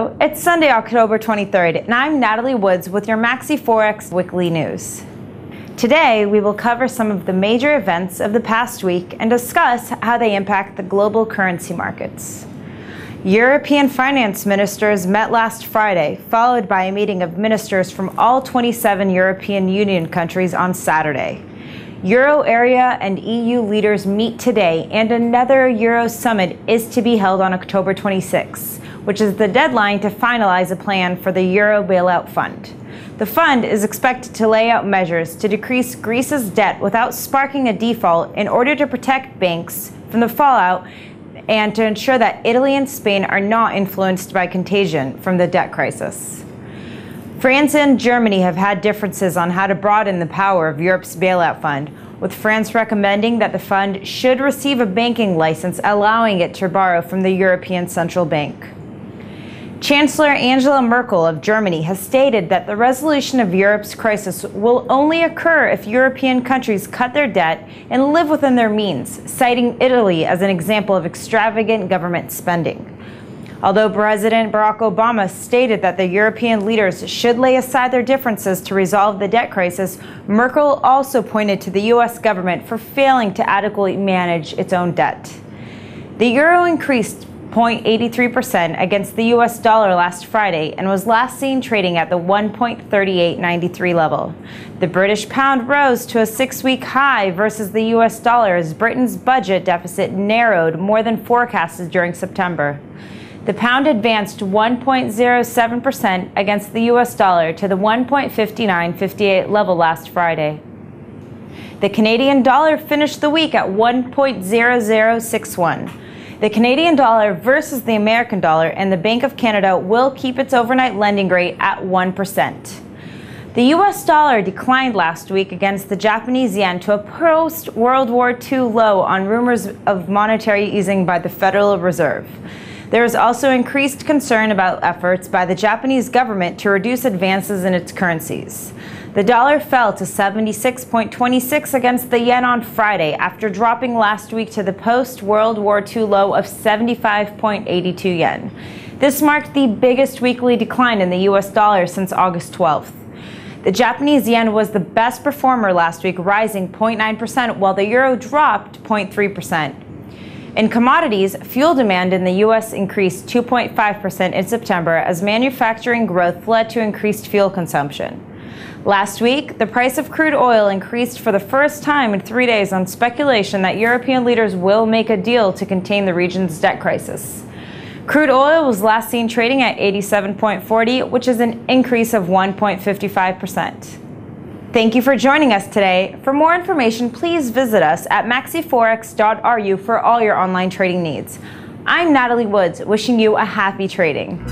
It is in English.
Hello, it's Sunday, October 23rd, and I'm Natalie Woods with your MaxiForex Weekly News. Today, we will cover some of the major events of the past week and discuss how they impact the global currency markets. European finance ministers met last Friday, followed by a meeting of ministers from all 27 European Union countries on Saturday. Euro area and EU leaders meet today, and another Euro summit is to be held on October 26, which is the deadline to finalize a plan for the Euro bailout fund. The fund is expected to lay out measures to decrease Greece's debt without sparking a default in order to protect banks from the fallout and to ensure that Italy and Spain are not influenced by contagion from the debt crisis. France and Germany have had differences on how to broaden the power of Europe's bailout fund, with France recommending that the fund should receive a banking license allowing it to borrow from the European Central Bank. Chancellor Angela Merkel of Germany has stated that the resolution of Europe's crisis will only occur if European countries cut their debt and live within their means, citing Italy as an example of extravagant government spending. Although President Barack Obama stated that the European leaders should lay aside their differences to resolve the debt crisis, Merkel also pointed to the U.S. government for failing to adequately manage its own debt. The euro increased 0.83% against the U.S. dollar last Friday and was last seen trading at the 1.3893 level. The British pound rose to a 6-week high versus the U.S. dollar as Britain's budget deficit narrowed more than forecasted during September. The pound advanced 1.07% against the U.S. dollar to the 1.5958 level last Friday. The Canadian dollar finished the week at 1.0061. The Canadian dollar versus the American dollar, and the Bank of Canada will keep its overnight lending rate at 1%. The U.S. dollar declined last week against the Japanese yen to a post-World War II low on rumors of monetary easing by the Federal Reserve. There is also increased concern about efforts by the Japanese government to reduce advances in its currencies. The dollar fell to 76.26 against the yen on Friday after dropping last week to the post-World War II low of 75.82 yen. This marked the biggest weekly decline in the U.S. dollar since August 12th. The Japanese yen was the best performer last week, rising 0.9%, while the euro dropped 0.3%. In commodities, fuel demand in the U.S. increased 2.5% in September as manufacturing growth led to increased fuel consumption. Last week, the price of crude oil increased for the first time in 3 days on speculation that European leaders will make a deal to contain the region's debt crisis. Crude oil was last seen trading at 87.40, which is an increase of 1.55%. Thank you for joining us today. For more information, please visit us at MaxiForex.ru for all your online trading needs. I'm Natalie Woods, wishing you a happy trading.